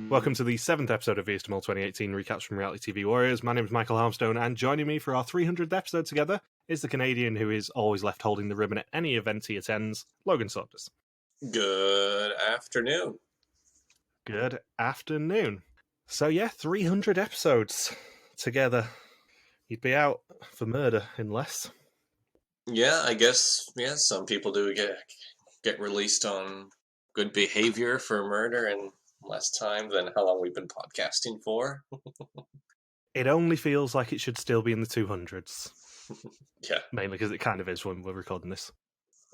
Welcome to the 7th episode of VSTML 2018 Recaps from Reality TV Warriors. My name is Michael Harmstone, and joining me for our 300th episode together is the Canadian who is always left holding the ribbon at any event he attends, Logan Saunders. Good afternoon. Good afternoon. So yeah, 300 episodes together. You'd be out for murder in less. Yeah, I guess, some people do get released on good behavior for murder in less time than how long we've been podcasting for. It only feels like it should still be in the 200s. Yeah. Mainly because it kind of is when we're recording this.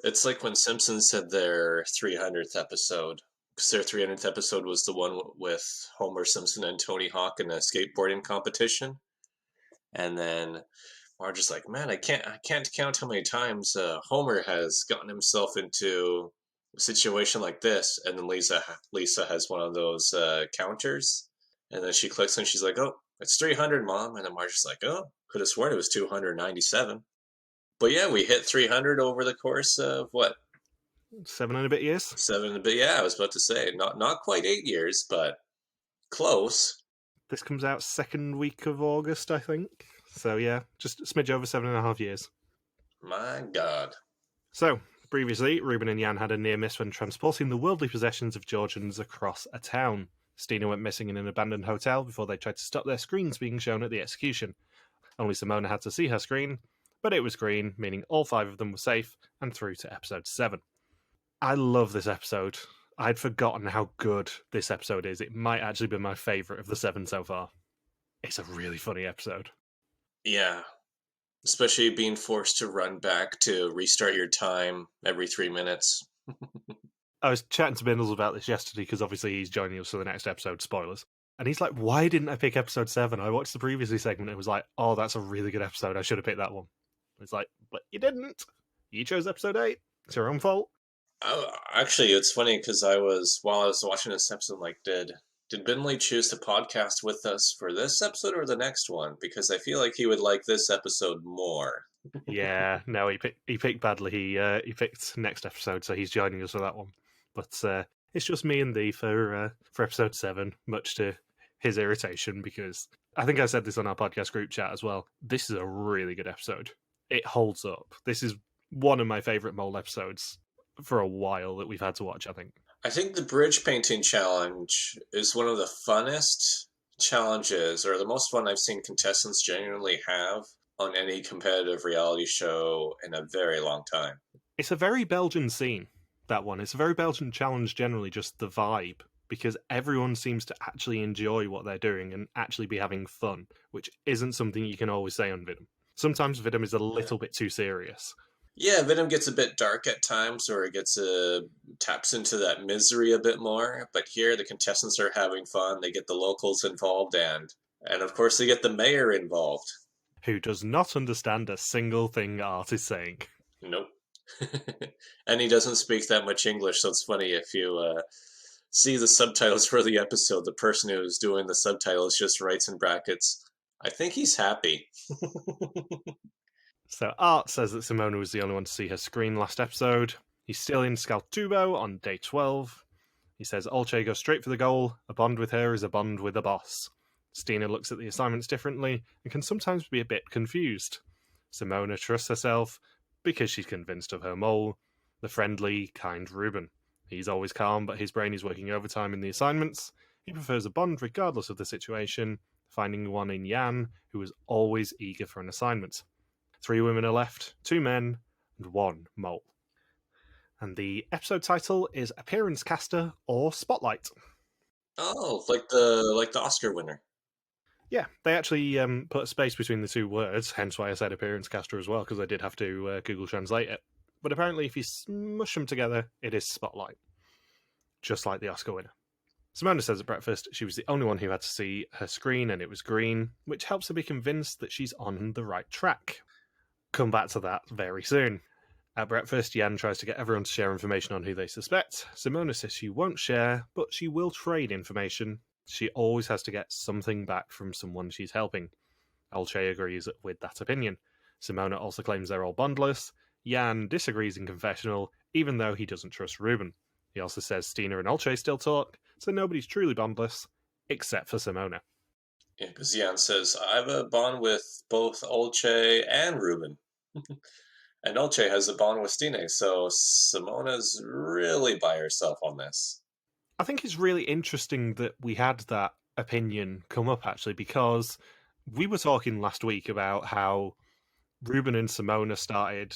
It's like when Simpsons had their 300th episode, because their 300th episode was the one with Homer Simpson and Tony Hawk in a skateboarding competition. And then Marge is like, man, I can't count how many times Homer has gotten himself into a situation like this. And then Lisa has one of those counters, and then she clicks and she's like, oh, it's 300, Mom. And then Marge is like, oh, could have sworn it was 297. But yeah, we hit 300 over the course of what? 7 and a bit years? 7 and a bit, yeah, I was about to say. Not quite 8 years, but close. This comes out second week of August, I think. So yeah, just a smidge over 7.5 years. My God. So, previously, Ruben and Jan had a near miss when transporting the worldly possessions of Georgians across a town. Stine went missing in an abandoned hotel before they tried to stop their screens being shown at the execution. Only Simona had to see her screen, but it was green, meaning all 5 of them were safe, and through to episode 7. I love this episode. I'd forgotten how good this episode is. It might actually be my favourite of the 7 so far. It's a really funny episode. Yeah. Especially being forced to run back to restart your time every 3 minutes. I was chatting to Bindles about this yesterday because obviously he's joining us for the next episode, spoilers. And he's like, why didn't I pick episode 7? I watched the previously segment and was like, oh, that's a really good episode. I should have picked that one. It's like, but you didn't. You chose episode 8. It's your own fault. Actually, it's funny because while I was watching this episode, like, did Bindley choose to podcast with us for this episode or the next one? Because I feel like he would like this episode more. Yeah, no, he picked badly. He picked next episode, so he's joining us for that one. But it's just me and Dee for episode 7, much to his irritation, because I think I said this on our podcast group chat as well. This is a really good episode. It holds up. This is one of my favourite Mole episodes for a while that we've had to watch, I think. I think the bridge painting challenge is one of the funnest challenges, or the most fun I've seen contestants genuinely have on any competitive reality show in a very long time. It's a very Belgian scene, that one. It's a very Belgian challenge generally, just the vibe, because everyone seems to actually enjoy what they're doing and actually be having fun, which isn't something you can always say on Vidum. Sometimes Vidum is a little bit too serious. Yeah, Venom gets a bit dark at times, or it gets taps into that misery a bit more. But here, the contestants are having fun. They get the locals involved, and of course, they get the mayor involved, who does not understand a single thing Art is saying. Nope. And he doesn't speak that much English, so it's funny if you see the subtitles for the episode. The person who's doing the subtitles just writes in brackets, "I think he's happy." So Art says that Simona was the only one to see her screen last episode. He's still in Scaltubo on day 12. He says Olcay goes straight for the goal. A bond with her is a bond with a boss. Stine looks at the assignments differently and can sometimes be a bit confused. Simona trusts herself because she's convinced of her mole, the friendly, kind Ruben. He's always calm, but his brain is working overtime in the assignments. He prefers a bond regardless of the situation, finding one in Jan, who is always eager for an assignment. 3 women are left, 2 men, and 1 mole. And the episode title is Appearance Caster or Spotlight. Oh, like the Oscar winner. Yeah, they actually put a space between the 2 words, hence why I said Appearance Caster as well, because I did have to Google Translate it. But apparently if you smush them together, it is Spotlight. Just like the Oscar winner. Simona says at breakfast she was the only one who had to see her screen and it was green, which helps her be convinced that she's on the right track. Come back to that very soon. At breakfast, Jan tries to get everyone to share information on who they suspect. Simona says she won't share, but she will trade information. She always has to get something back from someone she's helping. Olcay agrees with that opinion. Simona also claims they're all bondless. Jan disagrees in confessional, even though he doesn't trust Ruben. He also says Stine and Olcay still talk, so nobody's truly bondless, except for Simona. Yeah, because Jan says, I have a bond with both Olcay and Ruben. And Olcay has a bond with Stine, so Simona's really by herself on this. I think it's really interesting that we had that opinion come up, actually, because we were talking last week about how Ruben and Simona started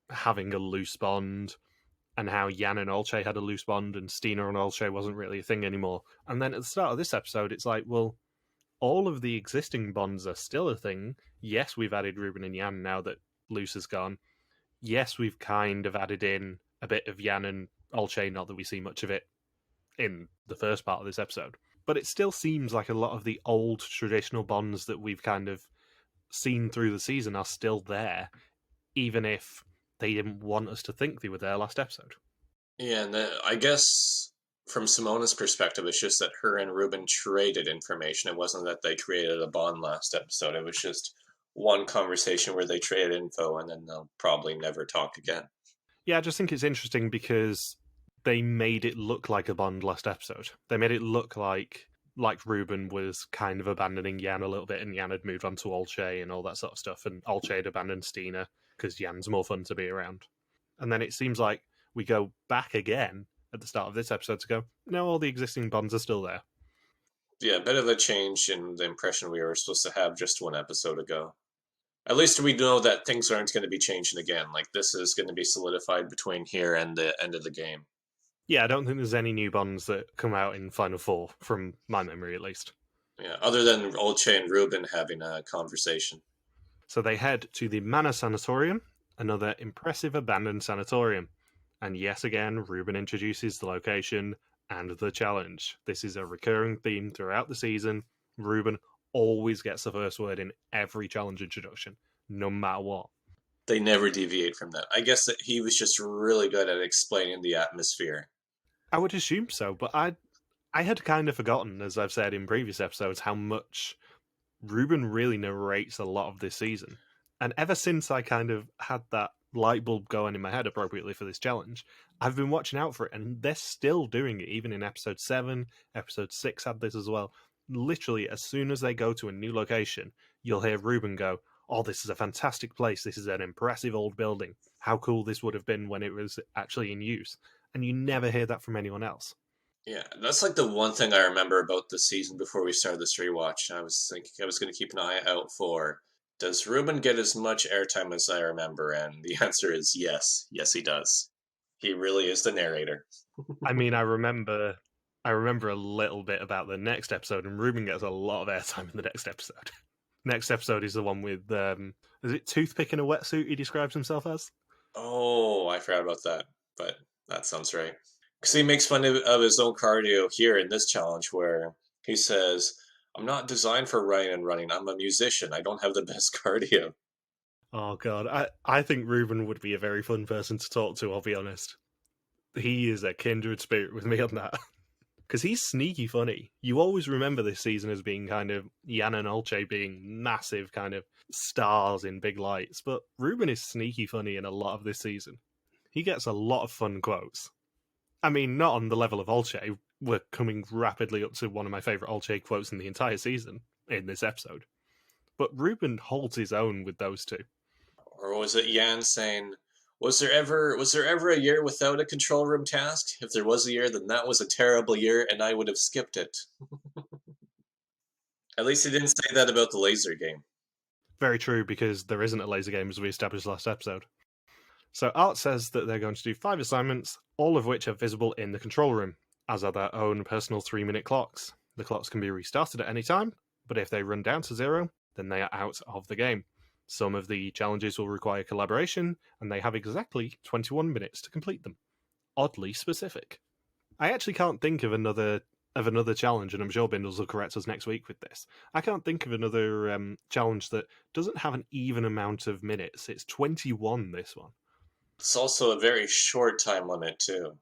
having a loose bond, and how Jan and Olcay had a loose bond, and Stina and Olcay wasn't really a thing anymore. And then at the start of this episode, it's like, well, all of the existing bonds are still a thing. Yes, we've added Ruben and Jan now that Luce is gone. Yes, we've kind of added in a bit of Jan and Olcay, not that we see much of it in the first part of this episode. But it still seems like a lot of the old traditional bonds that we've kind of seen through the season are still there, even if they didn't want us to think they were there last episode. Yeah, and I guess from Simona's perspective, it's just that her and Ruben traded information. It wasn't that they created a bond last episode. It was just one conversation where they traded info, and then they'll probably never talk again. Yeah, I just think it's interesting because they made it look like a bond last episode. They made it look like Ruben was kind of abandoning Jan a little bit, and Jan had moved on to Olcay and all that sort of stuff, and Olcay had abandoned Stina because Jan's more fun to be around. And then it seems like we go back again at the start of this episode to go, no, all the existing bonds are still there. Yeah, a bit of a change in the impression we were supposed to have just one episode ago. At least we know that things aren't going to be changing again. Like, this is going to be solidified between here and the end of the game. Yeah, I don't think there's any new bonds that come out in Final Four, from my memory at least. Yeah, other than Olcay and Ruben having a conversation. So they head to the Manor Sanatorium, another impressive abandoned sanatorium. And yet again, Ruben introduces the location and the challenge. This is a recurring theme throughout the season. Ruben always gets the first word in every challenge introduction, no matter what. They never deviate from that. I guess that he was just really good at explaining the atmosphere. I would assume so, but I had kind of forgotten, as I've said in previous episodes, how much Ruben really narrates a lot of this season. And ever since I kind of had that light bulb going in my head appropriately for this challenge, I've been watching out for it, and they're still doing it, even in episode 7. Episode 6 had this as well. Literally, as soon as they go to a new location, you'll hear Ruben go, oh, this is a fantastic place. This is an impressive old building. How cool this would have been when it was actually in use. And you never hear that from anyone else. Yeah, that's like the one thing I remember about the season before we started this rewatch. I was thinking I was going to keep an eye out for, does Ruben get as much airtime as I remember? And the answer is yes. Yes, he does. He really is the narrator. I mean, I remember a little bit about the next episode, and Ruben gets a lot of airtime in the next episode. Next episode is the one with, is it Toothpick in a wetsuit he describes himself as? Oh, I forgot about that, but that sounds right. Because he makes fun of his own cardio here in this challenge where he says, I'm not designed for running and running. I'm a musician. I don't have the best cardio. Oh, God. I think Ruben would be a very fun person to talk to, I'll be honest. He is a kindred spirit with me on that. Because he's sneaky funny. You always remember this season as being kind of Jan and Olcay being massive kind of stars in big lights, but Ruben is sneaky funny in a lot of this season. He gets a lot of fun quotes. I mean, not on the level of Olcay. We're coming rapidly up to one of my favourite Olcay quotes in the entire season in this episode. But Ruben holds his own with those two. Or was it Jan saying, was there ever a year without a control room task? If there was a year, then that was a terrible year, and I would have skipped it. At least he didn't say that about the laser game. Very true, because there isn't a laser game as we established last episode. So Art says that they're going to do 5 assignments, all of which are visible in the control room, as are their own personal 3-minute clocks. The clocks can be restarted at any time, but if they run down to 0, then they are out of the game. Some of the challenges will require collaboration, and they have exactly 21 minutes to complete them. Oddly specific. I actually can't think of another challenge, and I'm sure Bindles will correct us next week with this. I can't think of another challenge that doesn't have an even amount of minutes. It's 21, this one. It's also a very short time limit, too.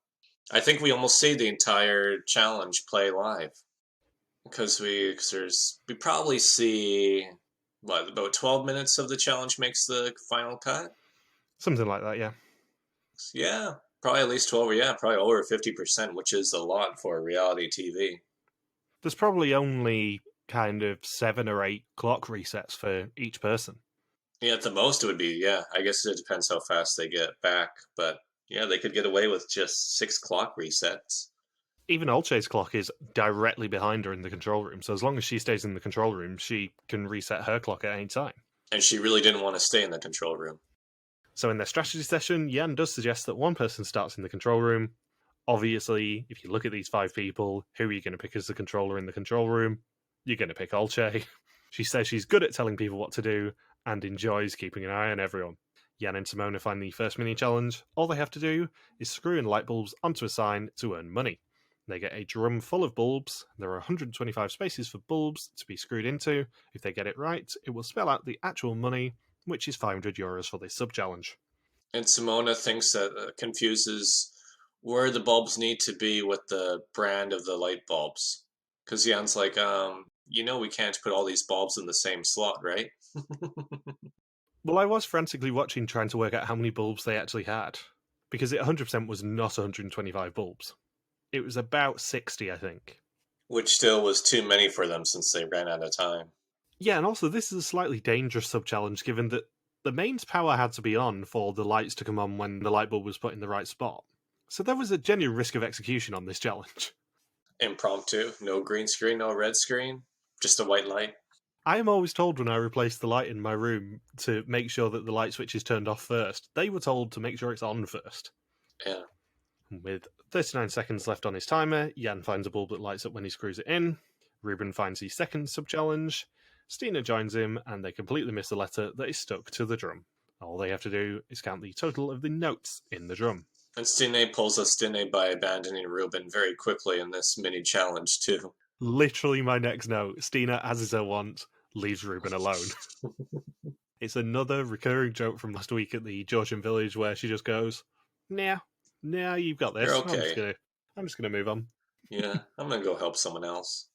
I think we almost see the entire challenge play live. Because we probably see, about 12 minutes of the challenge makes the final cut? Something like that, yeah. Yeah, probably at least 12, or yeah, probably over 50%, which is a lot for reality TV. There's probably only kind of 7 or 8 clock resets for each person. Yeah, at the most it would be, yeah. I guess it depends how fast they get back, but yeah, they could get away with just 6 clock resets. Even Olcay's clock is directly behind her in the control room, so as long as she stays in the control room, she can reset her clock at any time. And she really didn't want to stay in the control room. So in their strategy session, Yan does suggest that one person starts in the control room. Obviously, if you look at these 5 people, who are you going to pick as the controller in the control room? You're going to pick Olcay. She says she's good at telling people what to do and enjoys keeping an eye on everyone. Yan and Simona find the first mini challenge. All they have to do is screw in light bulbs onto a sign to earn money. They get a drum full of bulbs. There are 125 spaces for bulbs to be screwed into. If they get it right, it will spell out the actual money, which is €500 for this sub-challenge. And Simona thinks that confuses where the bulbs need to be with the brand of the light bulbs. Because Jan's like, we can't put all these bulbs in the same slot, right? Well, I was frantically watching trying to work out how many bulbs they actually had, because it 100% was not 125 bulbs. It was about 60, I think. Which still was too many for them since they ran out of time. Yeah, and also this is a slightly dangerous sub-challenge, given that the mains power had to be on for the lights to come on when the light bulb was put in the right spot. So there was a genuine risk of execution on this challenge. Impromptu, no green screen, no red screen, just a white light. I am always told when I replace the light in my room to make sure that the light switch is turned off first. They were told to make sure it's on first. Yeah. With 39 seconds left on his timer, Yan finds a bulb that lights up when he screws it in. Ruben finds the second sub-challenge. Stine joins him, and they completely miss the letter that is stuck to the drum. All they have to do is count the total of the notes in the drum. And Stine pulls a Stine by abandoning Ruben very quickly in this mini challenge, too. Literally my next note. Stine, as is her wont, leaves Ruben alone. It's another recurring joke from last week at the Georgian village where she just goes, Nah, you've got this. You're okay. I'm just gonna move on. Yeah, I'm gonna go help someone else.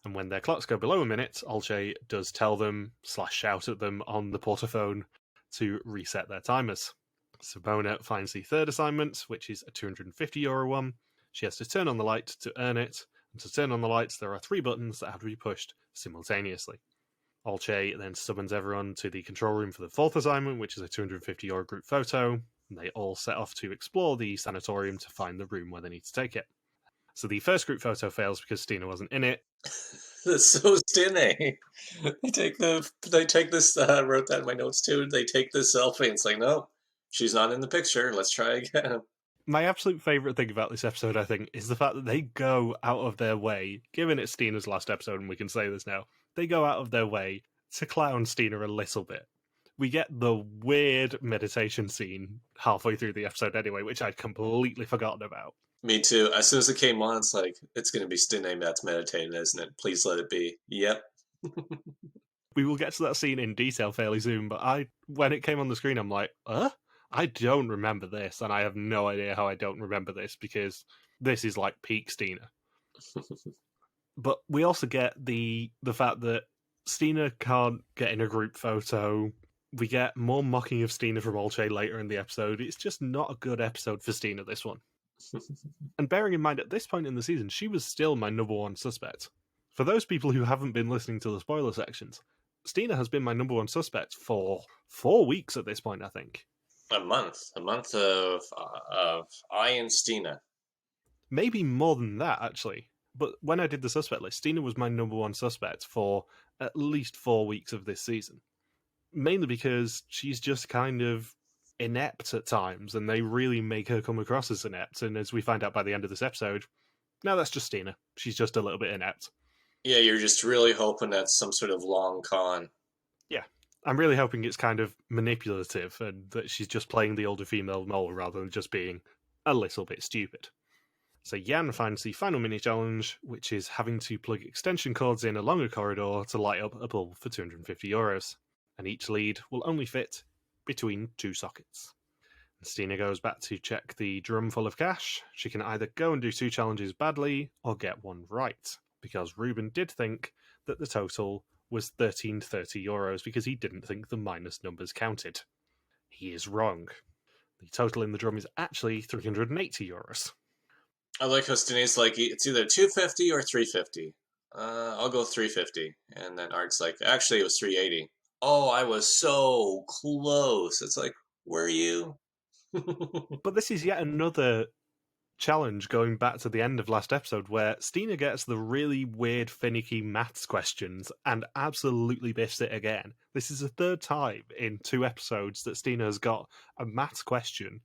And when their clocks go below a minute, Olcay does tell them / shout at them on the portaphone to reset their timers. Simona finds the third assignment, which is a €250 one. She has to turn on the light to earn it, and to turn on the lights, there are 3 buttons that have to be pushed simultaneously. Olcay then summons everyone to the control room for the fourth assignment, which is a €250 group photo, and they all set off to explore the sanatorium to find the room where they need to take it. So the first group photo fails because Stine wasn't in it. That's so Stine. They take this, wrote that in my notes too, they take this selfie and it's like, no, she's not in the picture, let's try again. My absolute favourite thing about this episode, I think, is the fact that they go out of their way, given it's Stine's last episode and we can say this now, they go out of their way to clown Stine a little bit. We get the weird meditation scene halfway through the episode anyway, which I'd completely forgotten about. Me too. As soon as it came on, it's like, it's going to be Stine that's meditating, isn't it? Please let it be. Yep. We will get to that scene in detail fairly soon, but when it came on the screen, I'm like, I don't remember this, and I have no idea how I don't remember this, because this is like peak Stine. But we also get the fact that Stine can't get in a group photo. We get more mocking of Stine from Olcay later in the episode. It's just not a good episode for Stine, this one. And bearing in mind, at this point in the season, she was still my number 1 suspect. For those people who haven't been listening to the spoiler sections, Stine has been my number 1 suspect for 4 weeks at this point, I think. A month of I and Stine. Maybe more than that, actually. But when I did the suspect list, Stine was my number 1 suspect for at least 4 weeks of this season. Mainly because she's just kind of inept at times, and they really make her come across as inept. And as we find out by the end of this episode, no, that's just Stine. She's just a little bit inept. Yeah, you're just really hoping that's some sort of long con. Yeah. I'm really hoping it's kind of manipulative and that she's just playing the older female role rather than just being a little bit stupid. So Yan finds the final mini challenge, which is having to plug extension cords in along a corridor to light up a bulb for €250. And each lead will only fit between 2 sockets. And Stine goes back to check the drum full of cash. She can either go and do 2 challenges badly or get one right, because Ruben did think that the total was €1330 because he didn't think the minus numbers counted. He is wrong. The total in the drum is actually €380. I like how Stine's like, it's either 250 or 350. I'll go 350. And then Art's like, actually, it was 380. Oh, I was so close. It's like, were you? But this is yet another challenge going back to the end of last episode where Stina gets the really weird, finicky maths questions and absolutely biffs it again. This is the third time in 2 episodes that Stina has got a maths question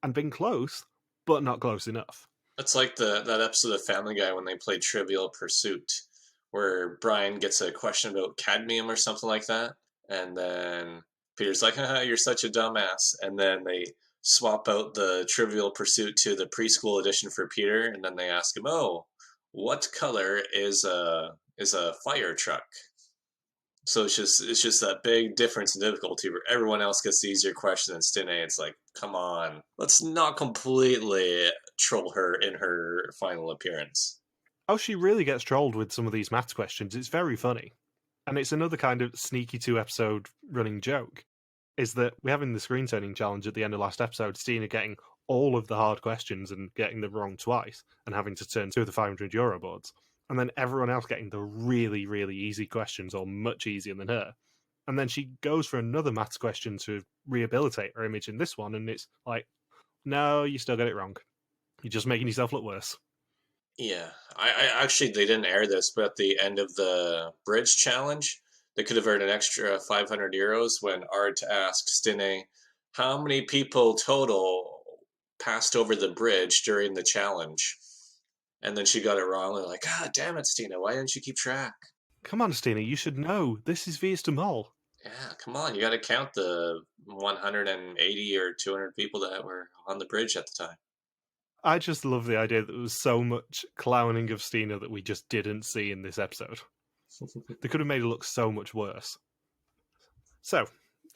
and been close, but not close enough. It's like that episode of Family Guy when they play Trivial Pursuit, where Brian gets a question about cadmium or something like that, and then Peter's like, haha, you're such a dumbass. And then they swap out the Trivial Pursuit to the preschool edition for Peter, and then they ask him, oh, what color is a fire truck? So it's just that big difference in difficulty where everyone else gets the easier question and Stine, it's like, come on, let's not completely troll her in her final appearance. Oh, she really gets trolled with some of these maths questions. It's very funny. And it's another kind of sneaky 2-episode running joke, is that we're having the screen turning challenge at the end of last episode, Stina getting all of the hard questions and getting them wrong twice and having to turn 2 of the €500 boards. And then everyone else getting the really, really easy questions or much easier than her. And then she goes for another maths question to rehabilitate her image in this one, and it's like, no, you still got it wrong. You're just making yourself look worse. Yeah, I actually, they didn't air this, but at the end of the bridge challenge, they could have earned an extra €500 when Art asked Stine, how many people total passed over the bridge during the challenge? And then she got it wrong. And like, God damn it, Stina, why didn't you keep track? Come on, Stina, you should know. This is Vies de Mol. Yeah, come on, you got to count the 180 or 200 people that were on the bridge at the time. I just love the idea that there was so much clowning of Stina that we just didn't see in this episode. They could have made it look so much worse. So,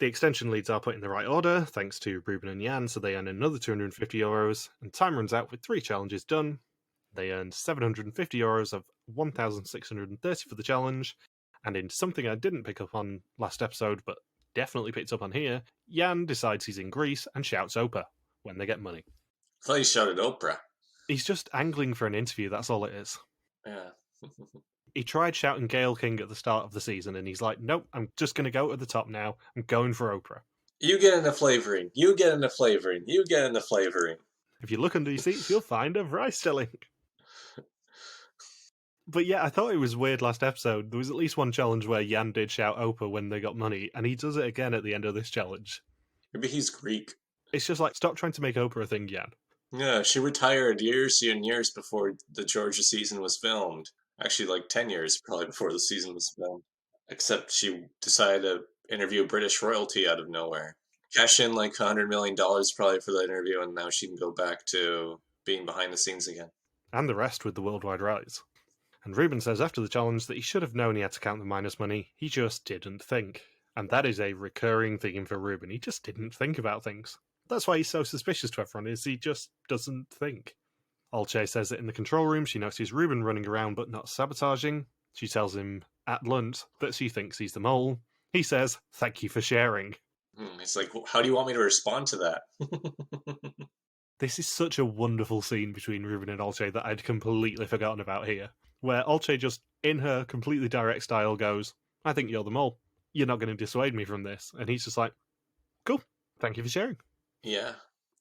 the extension leads are put in the right order, thanks to Ruben and Jan, so they earn another €250, and time runs out with 3 challenges done. They earned €750 of 1,630 for the challenge, and in something I didn't pick up on last episode, but definitely picked up on here, Jan decides he's in Greece and shouts Oprah when they get money. I thought you shouted Oprah. He's just angling for an interview, that's all it is. Yeah. He tried shouting Gail King at the start of the season, and he's like, nope, I'm just going to go to the top now. I'm going for Oprah. You get into flavoring. You get into flavoring. You get into flavoring. If you look under your seats, you'll find a rice filling. But yeah, I thought it was weird last episode. There was at least one challenge where Jan did shout Oprah when they got money, and he does it again at the end of this challenge. Maybe he's Greek. It's just like, stop trying to make Oprah a thing, Jan. Yeah, she retired years and years before the Georgia season was filmed. Actually, like 10 years probably before the season was filmed. Except she decided to interview British royalty out of nowhere. Cash in like $100 million probably for that interview, and now she can go back to being behind the scenes again. And the rest with the worldwide rallies. And Ruben says after the challenge that he should have known he had to count the minus money, he just didn't think. And that is a recurring theme for Ruben. He just didn't think about things. That's why he's so suspicious to everyone, is he just doesn't think. Olcay says that in the control room she notices Ruben running around but not sabotaging. She tells him at lunch that she thinks he's the mole. He says, thank you for sharing. He's like, how do you want me to respond to that? This is such a wonderful scene between Ruben and Olcay that I'd completely forgotten about here, where Olcay just, in her completely direct style, goes, I think you're the mole. You're not going to dissuade me from this. And he's just like, cool, thank you for sharing. Yeah.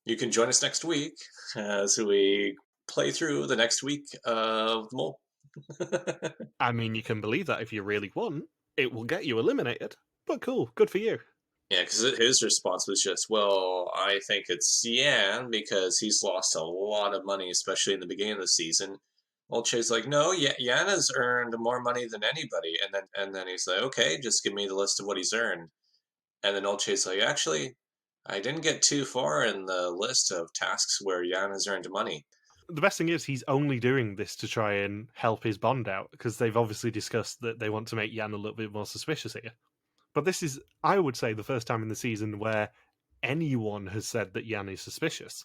You can join us next week as we play through the next week of The Mole. I mean, you can believe that if you really want. It will get you eliminated. But cool, good for you. Yeah, because his response was just, well, I think it's Yan because he's lost a lot of money, especially in the beginning of the season. Olcay's like, no, Yan has earned more money than anybody. And then he's like, okay, just give me the list of what he's earned. And then Olcay's like, actually, I didn't get too far in the list of tasks where Yan has earned money. The best thing is he's only doing this to try and help his bond out, because they've obviously discussed that they want to make Yan a little bit more suspicious here. But this is, I would say, the first time in the season where anyone has said that Yan is suspicious.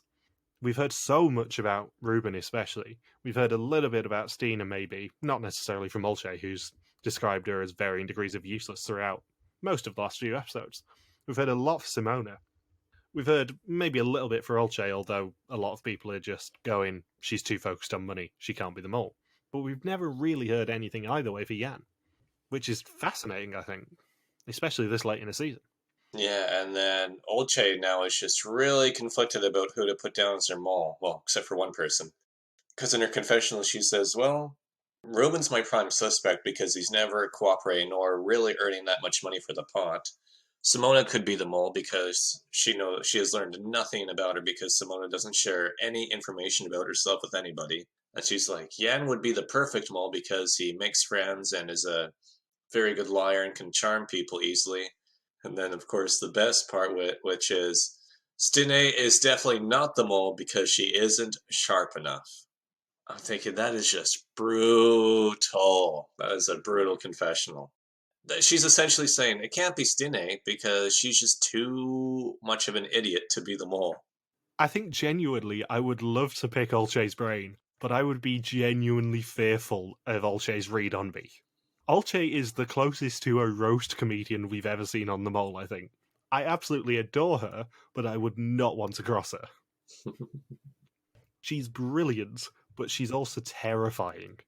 We've heard so much about Ruben especially. We've heard a little bit about Stina maybe, not necessarily from Olcay, who's described her as varying degrees of useless throughout most of the last few episodes. We've heard a lot for Simona. We've heard maybe a little bit for Olcay, although a lot of people are just going, she's too focused on money, she can't be the mole. but we've never really heard anything either way for Yan, which is fascinating, I think, especially this late in the season. Yeah, and then Olcay now is just really conflicted about who to put down as their mole. Well, except for one person. Because in her confessional, she says, well, Ruben's my prime suspect because he's never cooperating or really earning that much money for the pot. Simona could be the mole because she has learned nothing about her because Simona doesn't share any information about herself with anybody. And she's like, Yan would be the perfect mole because he makes friends and is a very good liar and can charm people easily. And then, of course, the best part, which is Stine is definitely not the mole because she isn't sharp enough. I'm thinking that is just brutal. That is a brutal confessional. She's essentially saying it can't be Stine because she's just too much of an idiot to be the mole. I think genuinely I would love to pick Olcay's brain, but I would be genuinely fearful of Olcay's read on me. Olcay is the closest to a roast comedian we've ever seen on The Mole, I think. I absolutely adore her, but I would not want to cross her. She's brilliant, but she's also terrifying.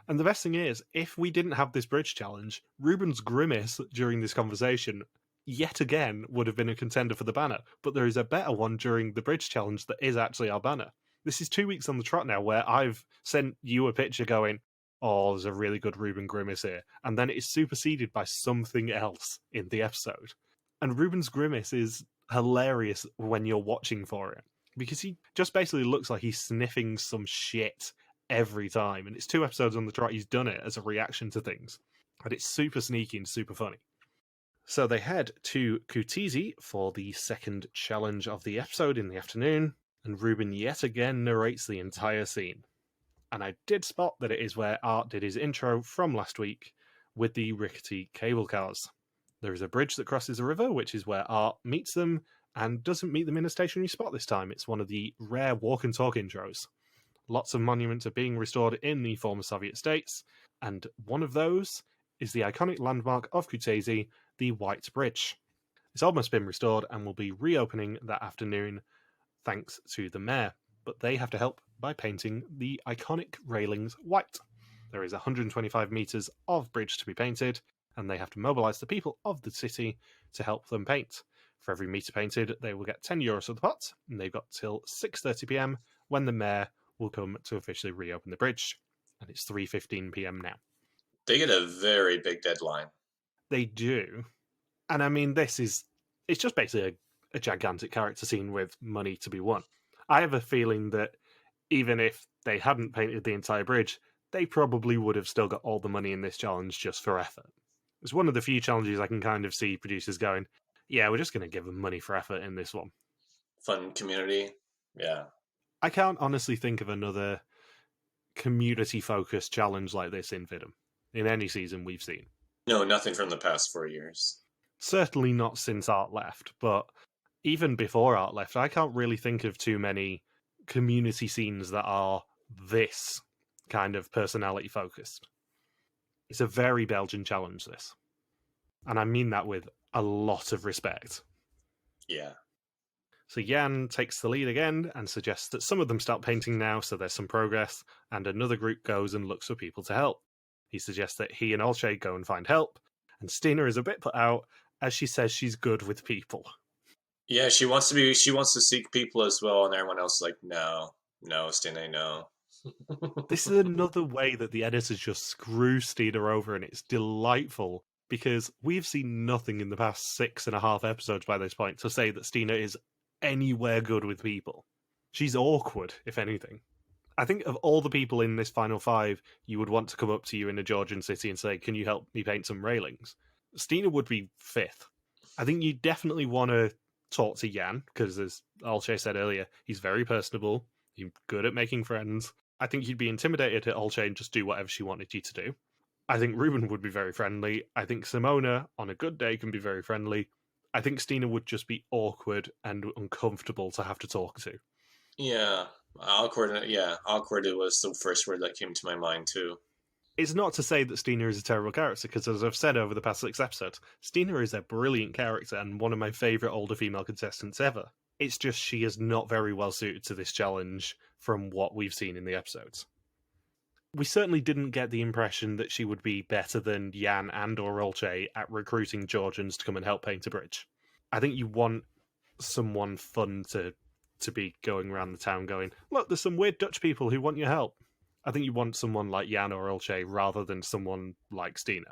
And the best thing is, if we didn't have this bridge challenge, Ruben's grimace during this conversation yet again would have been a contender for the banner, but there is a better one during the bridge challenge that is actually our banner. This is 2 weeks on the trot now where I've sent you a picture going, oh, there's a really good Ruben grimace here, and then it is superseded by something else in the episode. And Ruben's grimace is hilarious when you're watching for it, because he just basically looks like he's sniffing some shit every time, and it's 2 episodes on the trot he's done it as a reaction to things, and it's super sneaky and super funny. So they head to Kutizi for the second challenge of the episode in the afternoon, and Ruben yet again narrates the entire scene. And I did spot that it is where Art did his intro from last week with the rickety cable cars. There is a bridge that crosses a river, which is where Art meets them, and doesn't meet them in a stationary spot this time. It's one of the rare walk and talk intros. Lots of monuments are being restored in the former Soviet states, and one of those is the iconic landmark of Kutaisi, the White Bridge. It's almost been restored and will be reopening that afternoon thanks to the mayor, but they have to help by painting the iconic railings white. There is 125 metres of bridge to be painted, and they have to mobilise the people of the city to help them paint. For every metre painted, they will get €10 for the pot, and they've got till 6:30pm when the mayor will come to officially reopen the bridge. And it's 3:15pm now. They get a very big deadline. They do. And I mean, it's just basically a gigantic character scene with money to be won. I have a feeling that even if they hadn't painted the entire bridge, they probably would have still got all the money in this challenge just for effort. It's one of the few challenges I can kind of see producers going, yeah, we're just going to give them money for effort in this one. Fun community. Yeah. I can't honestly think of another community-focused challenge like this in Vidum, in any season we've seen. No, nothing from the past 4 years. Certainly not since Art left, but even before Art left, I can't really think of too many community scenes that are this kind of personality focused. It's a very Belgian challenge, this. And I mean that with a lot of respect. Yeah. So Jan takes the lead again and suggests that some of them start painting now, so there's some progress, and another group goes and looks for people to help. He suggests that he and Olcay go and find help, and Stina is a bit put out as she says she's good with people. Yeah, she wants to seek people as well, and everyone else is like, no, Stine, no. This is another way that the editors just screw Stina over, and it's delightful, because we've seen nothing in the past 6.5 episodes by this point to say that Stina is anywhere good with people. She's awkward, if anything. I think of all the people in this final 5 you would want to come up to you in a Georgian city and say, can you help me paint some railings? Stina would be 5th. I think you definitely want to talk to Jan, because as Olcay said earlier, he's very personable, he's good at making friends. I think you'd be intimidated at Olcay and just do whatever she wanted you to do. I think Ruben would be very friendly. I think Simona, on a good day, can be very friendly. I think Stina would just be awkward and uncomfortable to have to talk to. Yeah, awkward. Yeah, awkward was the first word that came to my mind too. It's not to say that Stina is a terrible character, because as I've said over the past 6 episodes, Stina is a brilliant character and one of my favourite older female contestants ever. It's just she is not very well suited to this challenge from what we've seen in the episodes. We certainly didn't get the impression that she would be better than Jan and or Olcay at recruiting Georgians to come and help paint a bridge. I think you want someone fun to be going around the town going, look, there's some weird Dutch people who want your help. I think you want someone like Jan or Olcay rather than someone like Stine.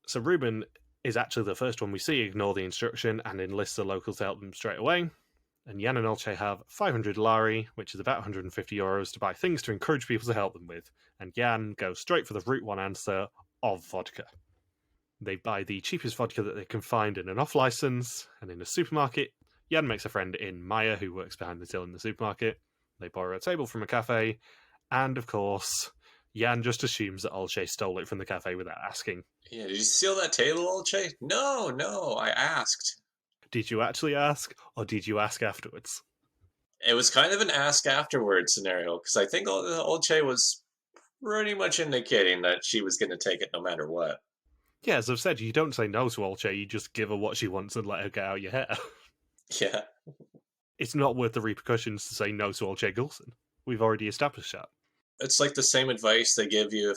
So Ruben is actually the first one we see ignore the instruction and enlist the locals to help them straight away. And Jan and Olcay have 500 lari, which is about 150 euros, to buy things to encourage people to help them with. And Jan goes straight for the route one answer of vodka. They buy the cheapest vodka that they can find in an off-license, and in a supermarket, Jan makes a friend in Maya, who works behind the till in the supermarket. They borrow a table from a cafe, and of course, Jan just assumes that Olcay stole it from the cafe without asking. Yeah, did you steal that table, Olcay? No, I asked. Did you actually ask, or did you ask afterwards? It was kind of an ask afterwards scenario, because I think Olcay was pretty much indicating that she was going to take it no matter what. Yeah, as I've said, you don't say no to Olcay, you just give her what she wants and let her get out your hair. Yeah. It's not worth the repercussions to say no to Olcay Gulson. We've already established that. It's like the same advice they give you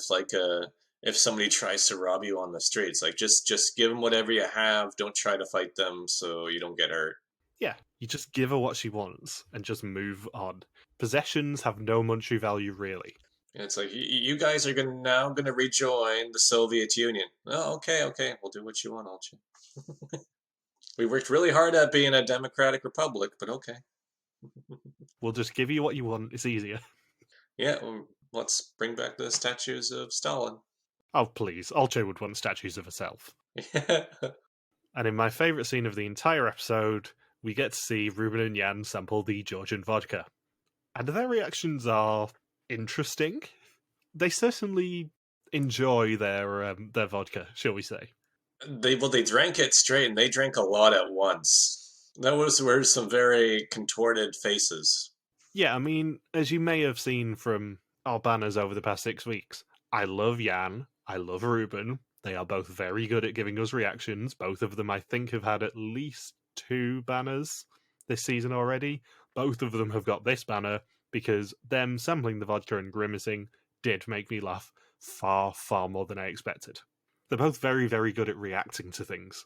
if somebody tries to rob you on the streets. Like, just give them whatever you have. Don't try to fight them so you don't get hurt. Yeah, you just give her what she wants and just move on. Possessions have no monetary value, really. It's like, you guys are now going to rejoin the Soviet Union. Oh, okay, we'll do what you want, Olcay. We worked really hard at being a democratic republic, but okay. We'll just give you what you want. It's easier. Yeah, let's bring back the statues of Stalin. Oh, please. Olcay would want statues of herself. Yeah. And in my favourite scene of the entire episode, we get to see Ruben and Jan sample the Georgian vodka. And their reactions are interesting. They certainly enjoy their vodka, shall we say. They drank it straight, and they drank a lot at once. That were some very contorted faces. Yeah, I mean, as you may have seen from our banners over the past 6 weeks, I love Jan, I love Ruben. They are both very good at giving us reactions. Both of them, I think, have had at least 2 banners this season already. Both of them have got this banner because them sampling the vodka and grimacing did make me laugh far, far more than I expected. They're both very, very good at reacting to things.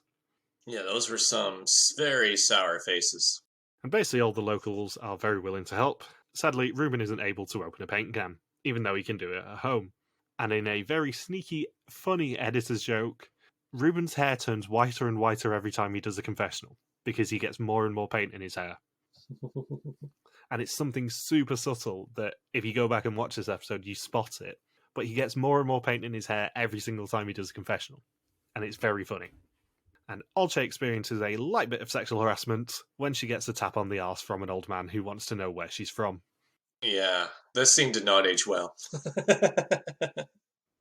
Yeah, those were some very sour faces. And basically all the locals are very willing to help. Sadly, Ruben isn't able to open a paint can, even though he can do it at home. And in a very sneaky, funny editor's joke, Ruben's hair turns whiter and whiter every time he does a confessional, because he gets more and more paint in his hair. And it's something super subtle that if you go back and watch this episode, you spot it. But he gets more and more paint in his hair every single time he does a confessional. And it's very funny. And Olcay experiences a light bit of sexual harassment when she gets a tap on the arse from an old man who wants to know where she's from. Yeah, this scene did not age well.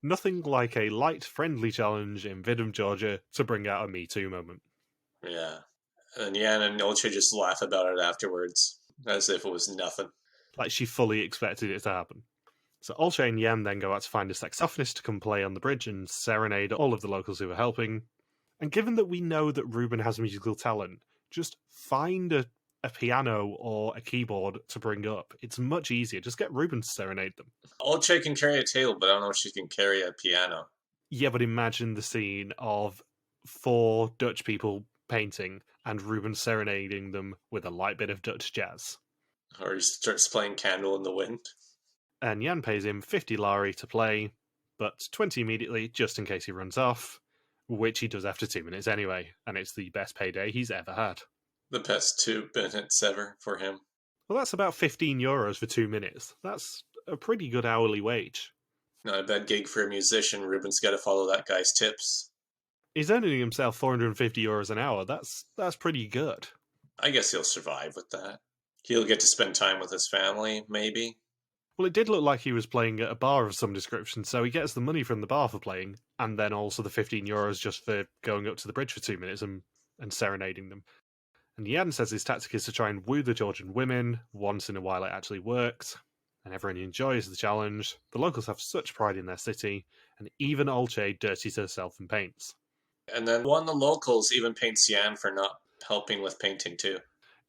Nothing like a light, friendly challenge in Vidum, Georgia to bring out a Me Too moment. Yeah. And Jan and Olcay just laugh about it afterwards, as if it was nothing. Like she fully expected it to happen. So Olcay and Jan then go out to find a saxophonist to come play on the bridge and serenade all of the locals who are helping. And given that we know that Ruben has musical talent, just find a piano or a keyboard to bring up. It's much easier. Just get Ruben to serenade them. Olcay can carry a table, but I don't know if she can carry a piano. Yeah, but imagine the scene of 4 Dutch people painting and Ruben serenading them with a light bit of Dutch jazz. Or he starts playing Candle in the Wind. And Jan pays him 50 lari to play, but 20 immediately, just in case he runs off, which he does after 2 minutes anyway, and it's the best payday he's ever had. The best 2 minutes ever for him. Well, that's about 15 euros for 2 minutes. That's a pretty good hourly wage. Not a bad gig for a musician. Ruben's got to follow that guy's tips. He's earning himself 450 euros an hour. That's pretty good. I guess he'll survive with that. He'll get to spend time with his family, maybe. Well, it did look like he was playing at a bar of some description, so he gets the money from the bar for playing, and then also the 15 euros just for going up to the bridge for 2 minutes and serenading them. And Jan says his tactic is to try and woo the Georgian women. Once in a while it actually works, and everyone enjoys the challenge. The locals have such pride in their city, and even Olcay dirties herself and paints. And then one of the locals even paints Jan for not helping with painting too.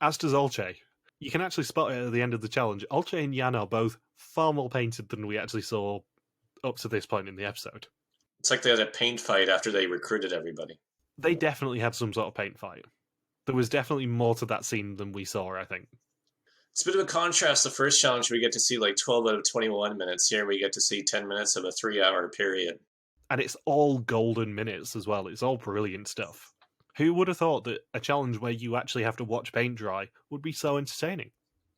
As does Olcay. You can actually spot it at the end of the challenge. Olcay and Jan are both far more painted than we actually saw up to this point in the episode. It's like they had a paint fight after they recruited everybody. They definitely had some sort of paint fight. There was definitely more to that scene than we saw, I think. It's a bit of a contrast. The first challenge, we get to see like 12 out of 21 minutes. Here we get to see 10 minutes of a 3-hour period. And it's all golden minutes as well. It's all brilliant stuff. Who would have thought that a challenge where you actually have to watch paint dry would be so entertaining?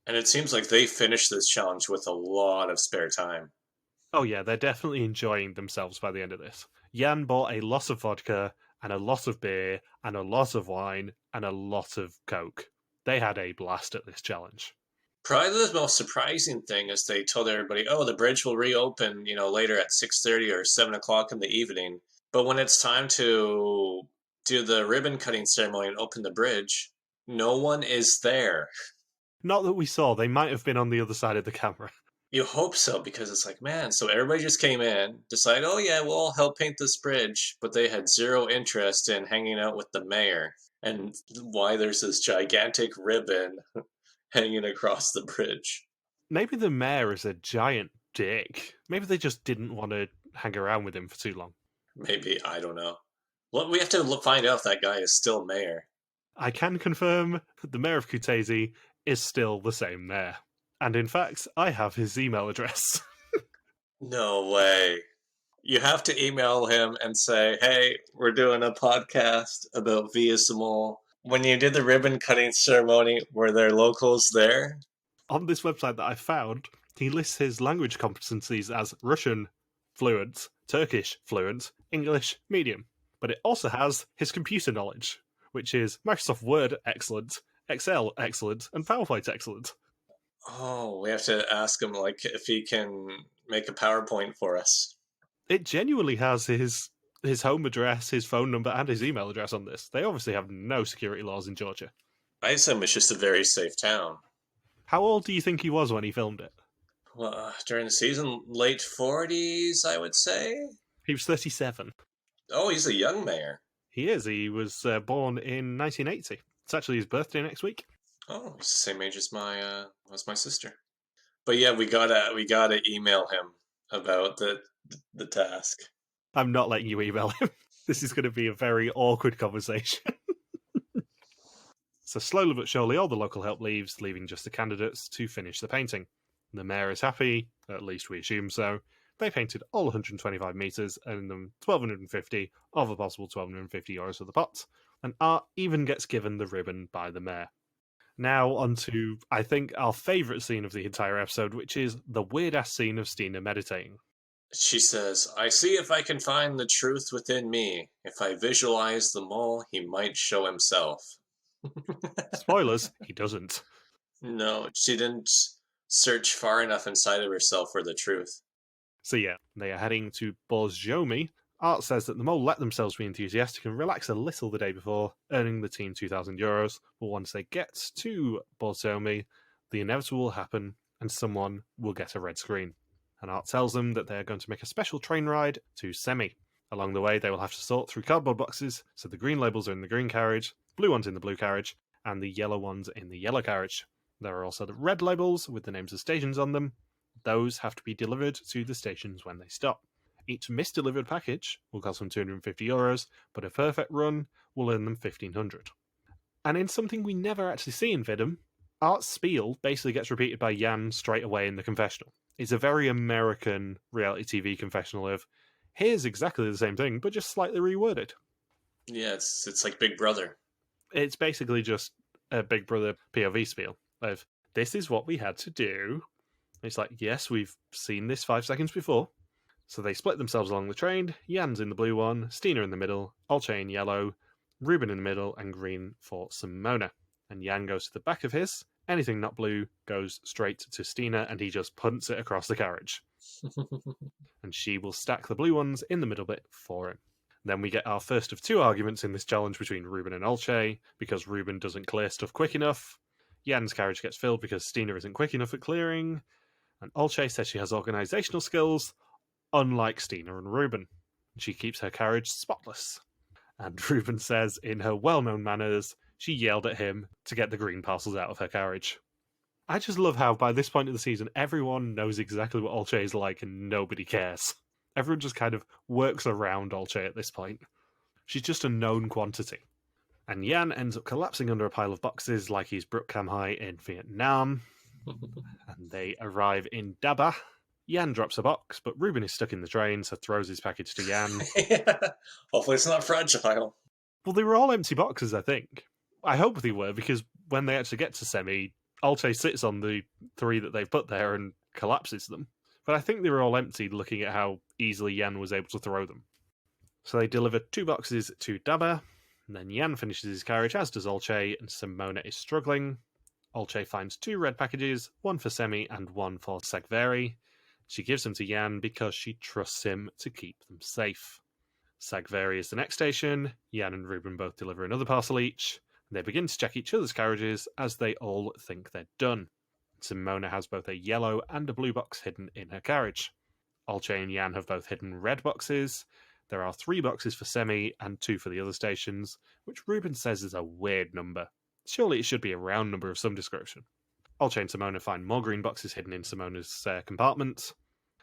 And it seems like they finished this challenge with a lot of spare time. Oh yeah, they're definitely enjoying themselves by the end of this. Jan bought a lot of vodka, and a lot of beer, and a lot of wine, and a lot of Coke. They had a blast at this challenge. Probably the most surprising thing is they told everybody, oh, the bridge will reopen, later at 6:30 or 7 o'clock in the evening. But when it's time to do the ribbon cutting ceremony and open the bridge, no one is there. Not that we saw. They might have been on the other side of the camera. You hope so, because it's like, man, so everybody just came in, decided, oh yeah, we'll all help paint this bridge, but they had zero interest in hanging out with the mayor and why there's this gigantic ribbon hanging across the bridge. Maybe the mayor is a giant dick. Maybe they just didn't want to hang around with him for too long. Maybe, I don't know. Well, we have to find out if that guy is still mayor. I can confirm that the mayor of Kutaisi is still the same mayor. And in fact, I have his email address. No way. You have to email him and say, hey, we're doing a podcast about Viasimol. When you did the ribbon cutting ceremony, were there locals there? On this website that I found, he lists his language competencies as Russian fluent, Turkish fluent, English medium. But it also has his computer knowledge, which is Microsoft Word excellent, Excel excellent, and PowerPoint excellent. Oh, we have to ask him if he can make a PowerPoint for us. It genuinely has his home address, his phone number, and his email address on this. They obviously have no security laws in Georgia. I assume it's just a very safe town. How old do you think he was when he filmed it? Well, during the season, late 40s, I would say. He was 37. Oh, he's a young mayor. He is. He was born in 1980. It's actually his birthday next week. Oh, he's the same age as my sister. But yeah, we gotta email him about the task. I'm not letting you email him. This is going to be a very awkward conversation. So slowly but surely, all the local help leaves, leaving just the candidates to finish the painting. The mayor is happy, at least we assume so. They painted all 125 metres, earning them 1,250 of a possible €1,250 for the pot, and Art even gets given the ribbon by the mayor. Now on to, I think, our favourite scene of the entire episode, which is the weird-ass scene of Stine meditating. She says, I see if I can find the truth within me. If I visualize the mole, he might show himself. Spoilers, he doesn't. No, she didn't search far enough inside of herself for the truth. So yeah, they are heading to Borjomi. Art says that the mole let themselves be enthusiastic and relax a little the day before, earning the team €2,000. But once they get to Borjomi, the inevitable will happen and someone will get a red screen. And Art tells them that they are going to make a special train ride to Semi. Along the way, they will have to sort through cardboard boxes, so the green labels are in the green carriage, blue ones in the blue carriage, and the yellow ones in the yellow carriage. There are also the red labels with the names of stations on them. Those have to be delivered to the stations when they stop. Each misdelivered package will cost them €250, but a perfect run will earn them $1,500. And in something we never actually see in Vidum, Art's spiel basically gets repeated by Jan straight away in the confessional. It's a very American reality TV confessional of, here's exactly the same thing, but just slightly reworded. Yeah, it's like Big Brother. It's basically just a Big Brother POV spiel of, this is what we had to do. It's like, yes, we've seen this 5 seconds before. So they split themselves along the train. Jan's in the blue one, Stine in the middle, Olcay in yellow, Ruben in the middle, and green for Simona. And Jan goes to the back of his. Anything not blue goes straight to Stine, and he just punts it across the carriage. And she will stack the blue ones in the middle bit for him. Then we get our first of 2 arguments in this challenge between Ruben and Olcay, because Ruben doesn't clear stuff quick enough. Jan's carriage gets filled because Stine isn't quick enough at clearing. And Olcay says she has organisational skills, unlike Stine and Ruben. She keeps her carriage spotless. And Ruben says, in her well-known manners, she yelled at him to get the green parcels out of her carriage. I just love how, by this point of the season, everyone knows exactly what Olcay is like and nobody cares. Everyone just kind of works around Olcay at this point. She's just a known quantity. And Yan ends up collapsing under a pile of boxes like he's Brook Cam Hai in Vietnam. And they arrive in Daba. Yan drops a box, but Ruben is stuck in the train, so throws his package to Yan. Yeah. Hopefully it's not fragile. Well, they were all empty boxes, I think. I hope they were, because when they actually get to Semi, Olcay sits on the 3 that they've put there and collapses them. But I think they were all empty, looking at how easily Yan was able to throw them. So they deliver 2 boxes to Daba, and then Yan finishes his carriage, as does Olcay, and Simona is struggling. Olcay finds 2 red packages, 1 for Semi and 1 for Sagveri. She gives them to Yan because she trusts him to keep them safe. Sagveri is the next station. Yan and Ruben both deliver another parcel each. They begin to check each other's carriages as they all think they're done. Simona has both a yellow and a blue box hidden in her carriage. Olcay and Yan have both hidden red boxes. There are 3 boxes for Semi and 2 for the other stations, which Ruben says is a weird number. Surely it should be a round number of some description. Olcay and Simona find more green boxes hidden in Simona's compartment.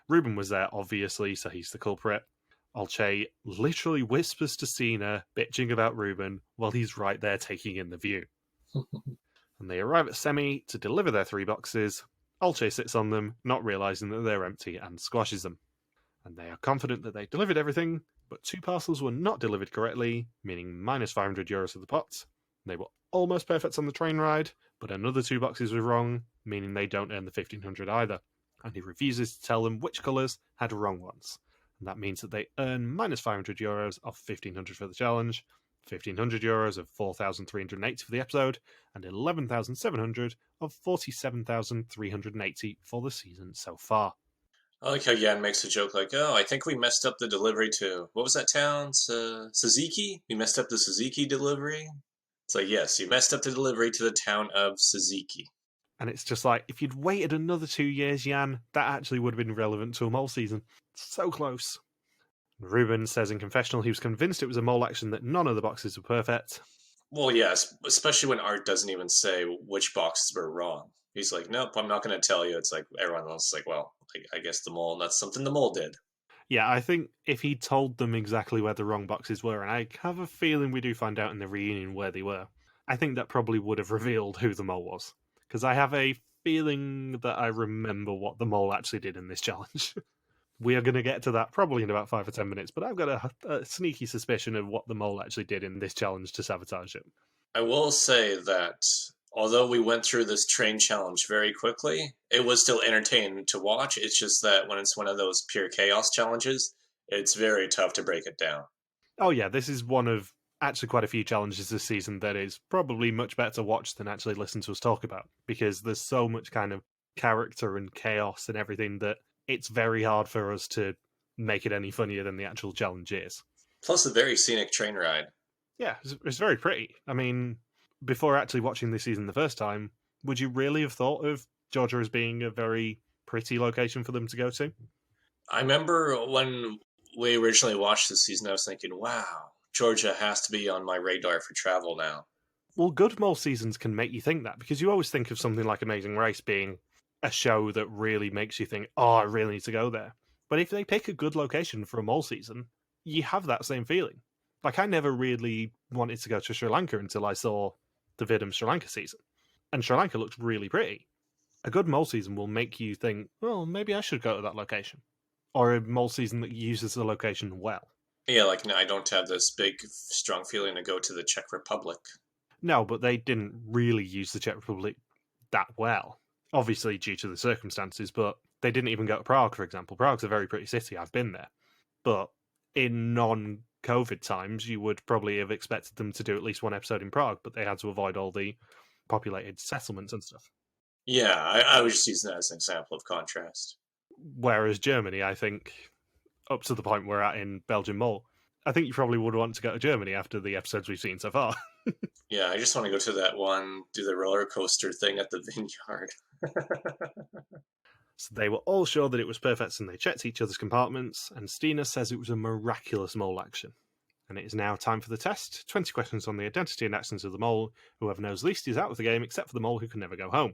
Ruben was there, obviously, so he's the culprit. Olcay literally whispers to Cena, bitching about Ruben, while he's right there taking in the view. And they arrive at Semi to deliver their 3 boxes. Olcay sits on them, not realising that they're empty, and squashes them. And they are confident that they delivered everything, but 2 parcels were not delivered correctly, meaning minus €500 of the pot. They were almost perfect on the train ride, but another 2 boxes were wrong, meaning they don't earn the 1,500 either. And he refuses to tell them which colours had wrong ones. And that means that they earn minus €500 of 1,500 for the challenge, €1,500 of 4,380 for the episode, and 11,700 of 47,380 for the season so far. I like how Yan makes a joke like, oh, I think we messed up the delivery to, what was that town? Suzuki? We messed up the Suzuki delivery? It's like, yes, you messed up the delivery to the town of Suzuki. And it's just like, if you'd waited another 2 years, Yan, that actually would have been relevant to a mole season. So close. Ruben says in confessional he was convinced it was a mole action that none of the boxes were perfect. Well, yes, especially when Art doesn't even say which boxes were wrong. He's like, nope, I'm not going to tell you. It's like, everyone else is like, well, I guess the mole, that's something the mole did. Yeah, I think if he told them exactly where the wrong boxes were, and I have a feeling we do find out in the reunion where they were, I think that probably would have revealed who the mole was. Because I have a feeling that I remember what the mole actually did in this challenge. We are going to get to that probably in about 5 or 10 minutes, but I've got a sneaky suspicion of what the mole actually did in this challenge to sabotage it. I will say that although we went through this train challenge very quickly, it was still entertaining to watch. It's just that when it's one of those pure chaos challenges, it's very tough to break it down. Oh yeah, this is one of actually quite a few challenges this season that is probably much better to watch than actually listen to us talk about, because there's so much kind of character and chaos and everything that it's very hard for us to make it any funnier than the actual challenge is. Plus a very scenic train ride. Yeah, it's very pretty. I mean, before actually watching this season the first time, would you really have thought of Georgia as being a very pretty location for them to go to? I remember when we originally watched this season, I was thinking, wow, Georgia has to be on my radar for travel now. Well, good mole seasons can make you think that, because you always think of something like Amazing Race being a show that really makes you think, oh, I really need to go there. But if they pick a good location for a mole season, you have that same feeling. Like, I never really wanted to go to Sri Lanka until I saw the Vidum Sri Lanka season. And Sri Lanka looks really pretty. A good mole season will make you think, well, maybe I should go to that location. Or a mole season that uses the location well. Yeah, like, no, I don't have this big, strong feeling to go to the Czech Republic. No, but they didn't really use the Czech Republic that well. Obviously, due to the circumstances, but they didn't even go to Prague, for example. Prague's a very pretty city. I've been there. But in non-COVID times, you would probably have expected them to do at least one episode in Prague, but they had to avoid all the populated settlements and stuff. Yeah, I was just using that as an example of contrast. Whereas Germany, I think, up to the point we're at in Belgium Mole, I think you probably would want to go to Germany after the episodes we've seen so far. Yeah, I just want to go to that one, do the roller coaster thing at the vineyard. So they were all sure that it was perfect, and they checked each other's compartments, and Stina says it was a miraculous mole action. And it is now time for the test. 20 questions on the identity and actions of the mole. Whoever knows least is out of the game, except for the mole who can never go home.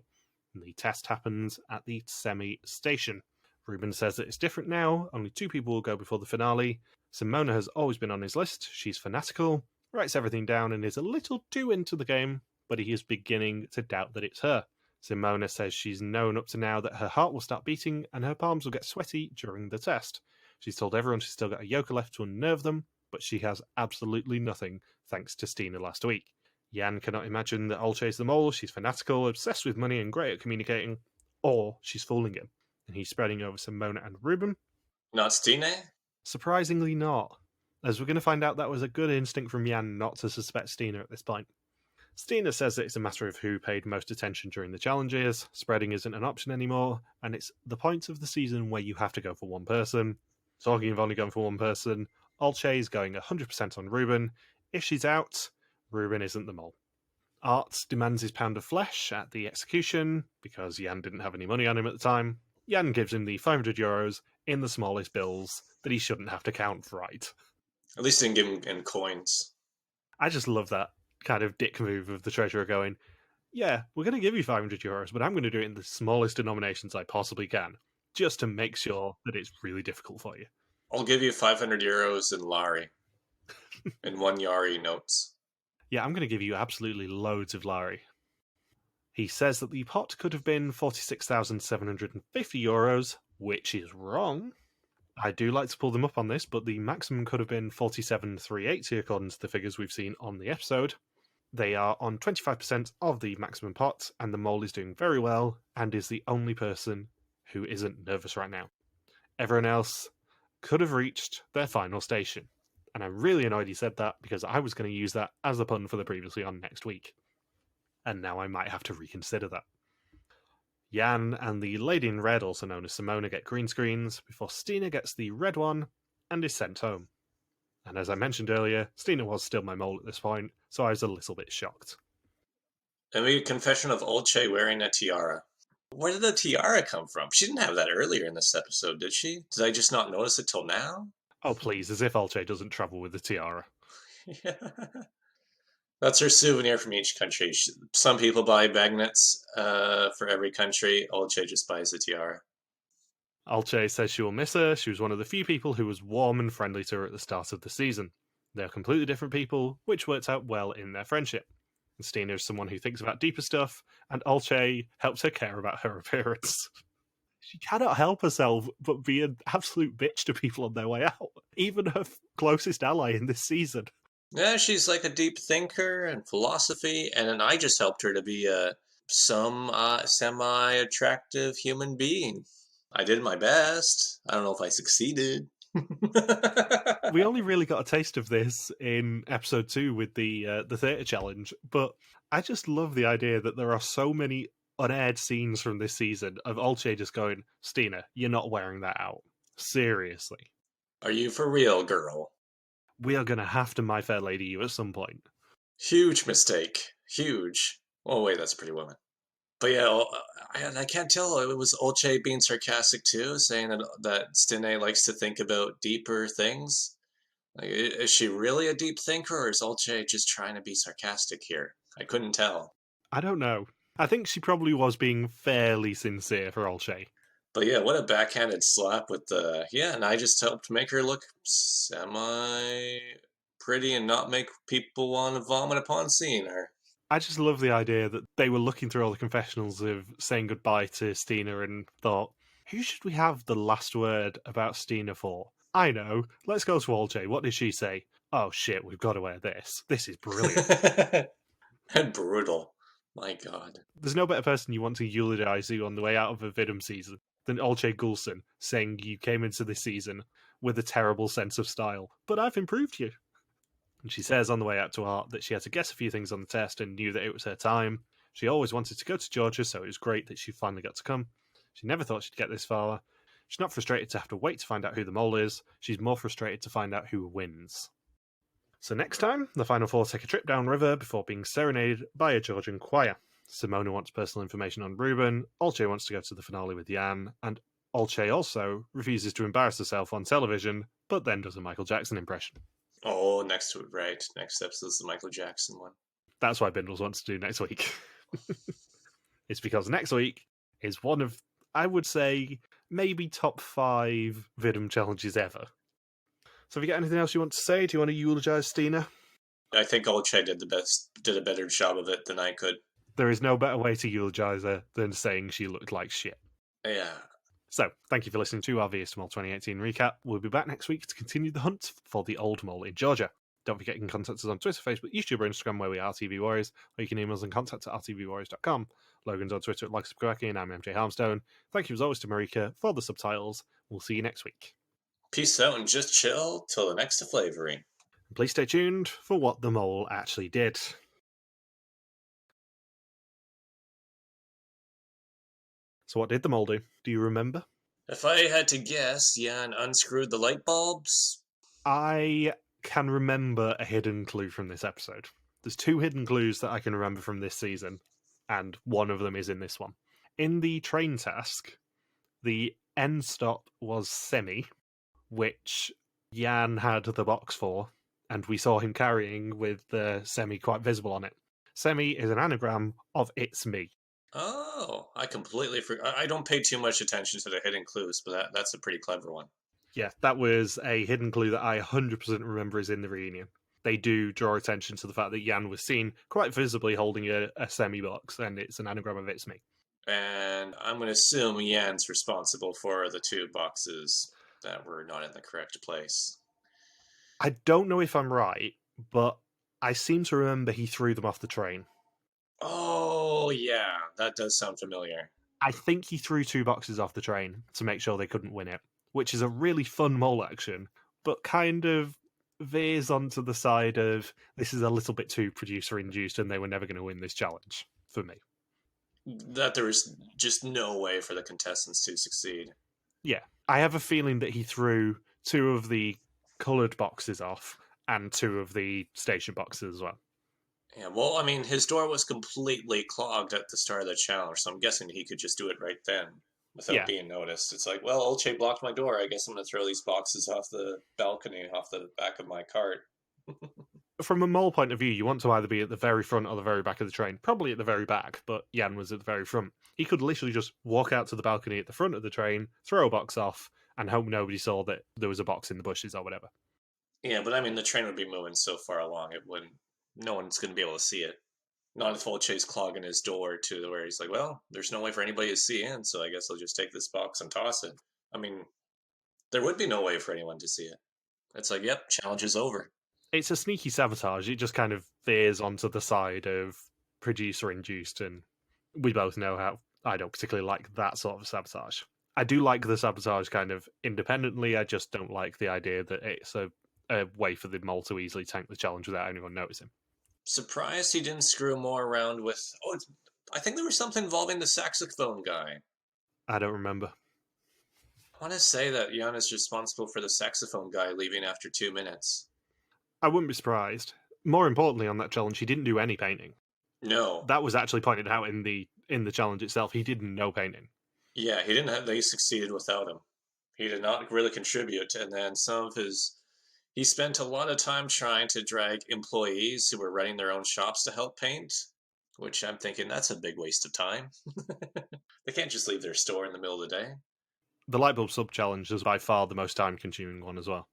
And the test happens at the Semi station. Ruben says that it's different now, only 2 people will go before the finale. Simona has always been on his list, she's fanatical, writes everything down and is a little too into the game, but he is beginning to doubt that it's her. Simona says she's known up to now that her heart will start beating and her palms will get sweaty during the test. She's told everyone she's still got a yoke left to unnerve them, but she has absolutely nothing thanks to Stine last week. Jan cannot imagine that Olcay's the mole, she's fanatical, obsessed with money and great at communicating, or she's fooling him, and he's spreading over Simona and Ruben. Not Stine? Surprisingly not, as we're going to find out that was a good instinct from Jan not to suspect Stine at this point. Stine says that it's a matter of who paid most attention during the challenges, spreading isn't an option anymore, and it's the point of the season where you have to go for one person. Talking of only going for one person, Olcay's going 100% on Ruben. If she's out, Ruben isn't the mole. Art demands his pound of flesh at the execution, because Jan didn't have any money on him at the time. Jan gives him the €500 in the smallest bills that he shouldn't have to count right. At least he didn't give him in coins. I just love that kind of dick move of the treasurer going, yeah, we're going to give you €500, but I'm going to do it in the smallest denominations I possibly can, just to make sure that it's really difficult for you. I'll give you €500 in Lari. In 1 Yari notes. Yeah, I'm going to give you absolutely loads of Lari. He says that the pot could have been €46,750, which is wrong. I do like to pull them up on this, but the maximum could have been 47,380 according to the figures we've seen on the episode. They are on 25% of the maximum pot, and the mole is doing very well and is the only person who isn't nervous right now. Everyone else could have reached their final station. And I'm really annoyed he said that, because I was going to use that as a pun for the previously on next week. And now I might have to reconsider that. Jan and the lady in red, also known as Simona, get green screens before Stine gets the red one and is sent home. And as I mentioned earlier, Stine was still my mole at this point, so I was a little bit shocked. And we get confession of Olcay wearing a tiara. Where did the tiara come from? She didn't have that earlier in this episode, did she? Did I just not notice it till now? Oh, please, as if Olcay doesn't travel with the tiara. Yeah. That's her souvenir from each country. Some people buy magnets for every country. Olcay just buys a tiara. Olcay says she will miss her. She was one of the few people who was warm and friendly to her at the start of the season. They're completely different people, which works out well in their friendship. Stine is someone who thinks about deeper stuff, and Olcay helps her care about her appearance. She cannot help herself but be an absolute bitch to people on their way out. Even her closest ally in this season. Yeah, she's like a deep thinker and philosophy, and then I just helped her to be some semi-attractive human being. I did my best. I don't know if I succeeded. We only really got a taste of this in episode 2 with the theatre challenge, but I just love the idea that there are so many unaired scenes from this season of Olcay just going, Stine, you're not wearing that out. Seriously. Are you for real, girl? We are going to have to My Fair Lady you at some point. Huge mistake. Huge. Oh, wait, that's Pretty Woman. But yeah, I can't tell. It was Olcay being sarcastic too, saying that Stine likes to think about deeper things. Like, is she really a deep thinker, or is Olcay just trying to be sarcastic here? I couldn't tell. I don't know. I think she probably was being fairly sincere for Olcay. But yeah, what a backhanded slap with the... Yeah, and I just helped make her look semi-pretty and not make people want to vomit upon seeing her. I just love the idea that they were looking through all the confessionals of saying goodbye to Stine and thought, who should we have the last word about Stine for? I know. Let's go to Olcay. What did she say? Oh shit, we've got to wear this. This is brilliant. And brutal. My God. There's no better person you want to eulogise you on the way out of a Vidum season than Olcay Goulson saying you came into this season with a terrible sense of style, but I've improved you. And she says on the way out to Art that she had to guess a few things on the test and knew that it was her time. She always wanted to go to Georgia, so it was great that she finally got to come. She never thought she'd get this far. She's not frustrated to have to wait to find out who the mole is. She's more frustrated to find out who wins. So next time, the final 4 take a trip downriver before being serenaded by a Georgian choir. Simona wants personal information on Ruben, Olcay wants to go to the finale with Jan, and Olcay also refuses to embarrass herself on television, but then does a Michael Jackson impression. Oh, next episode's the Michael Jackson one. That's why Bindles wants to do next week. It's because next week is one of, I would say, maybe top 5 Vidum challenges ever. So have you got anything else you want to say? Do you want to eulogise Stine? I think Olcay did a better job of it than I could. There is no better way to eulogise her than saying she looked like shit. Yeah. So, thank you for listening to our VS Mole 2018 recap. We'll be back next week to continue the hunt for the old mole in Georgia. Don't forget you can contact us on Twitter, Facebook, YouTube, or Instagram, where we are RTV Warriors, or you can email us on contact@rtvwarriors.com. Logan's on Twitter at LikeSubscribe, and I'm MJ Harmstone. Thank you as always to Marika for the subtitles. We'll see you next week. Peace out and just chill till the next flavoring. Please stay tuned for what the mole actually did. So what did the mole do? Do you remember? If I had to guess, Jan unscrewed the light bulbs. I can remember a hidden clue from this episode. There's 2 hidden clues that I can remember from this season, and one of them is in this one. In the train task, the end stop was Semi, which Jan had the box for, and we saw him carrying with the Semi quite visible on it. Semi is an anagram of It's Me. Oh, I completely forgot. I don't pay too much attention to the hidden clues, but that's a pretty clever one. Yeah, that was a hidden clue that I 100% remember is in the reunion. They do draw attention to the fact that Jan was seen quite visibly holding a Semi box, and it's an anagram of It's Me. And I'm going to assume Jan's responsible for the 2 boxes that were not in the correct place. I don't know if I'm right, but I seem to remember he threw them off the train. Oh, yeah, that does sound familiar. I think he threw 2 boxes off the train to make sure they couldn't win it, which is a really fun mole action, but kind of veers onto the side of this is a little bit too producer-induced and they were never going to win this challenge, for me. That there was just no way for the contestants to succeed. Yeah, I have a feeling that he threw 2 of the coloured boxes off and 2 of the station boxes as well. Yeah, well, I mean, his door was completely clogged at the start of the challenge, so I'm guessing he could just do it right then without being noticed. It's like, well, Olcay blocked my door. I guess I'm going to throw these boxes off the balcony, off the back of my cart. From a mole point of view, you want to either be at the very front or the very back of the train. Probably at the very back, but Jan was at the very front. He could literally just walk out to the balcony at the front of the train, throw a box off, and hope nobody saw that there was a box in the bushes or whatever. Yeah, but I mean, the train would be moving so far along, it wouldn't. No one's going to be able to see it. Not if Olcay's clogging his door to where he's like, well, there's no way for anybody to see in, so I guess I'll just take this box and toss it. I mean, there would be no way for anyone to see it. It's like, yep, challenge is over. It's a sneaky sabotage. It just kind of veers onto the side of producer-induced, and we both know how I don't particularly like that sort of sabotage. I do like the sabotage kind of independently. I just don't like the idea that it's a way for the mole to easily tank the challenge without anyone noticing. Surprised he didn't screw more around with... Oh, I think there was something involving the saxophone guy. I don't remember. I want to say that Jan is responsible for the saxophone guy leaving after 2 minutes. I wouldn't be surprised. More importantly, on that challenge, he didn't do any painting. No. That was actually pointed out in the challenge itself. He did no painting. Yeah, he didn't have... They succeeded without him. He did not really contribute, and then some of his... He spent a lot of time trying to drag employees who were running their own shops to help paint, which I'm thinking that's a big waste of time. They can't just leave their store in the middle of the day. The light bulb sub challenge is by far the most time-consuming one as well.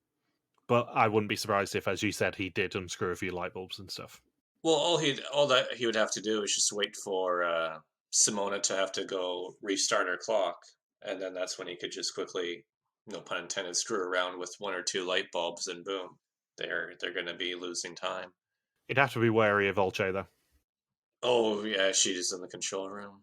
But I wouldn't be surprised if, as you said, he did unscrew a few light bulbs and stuff. Well, all that he would have to do is just wait for Simona to have to go restart her clock, and then that's when he could just quickly, no pun intended, screw around with 1 or 2 light bulbs, and boom, they're going to be losing time. He'd have to be wary of Olcay, though. Oh yeah, she's in the control room.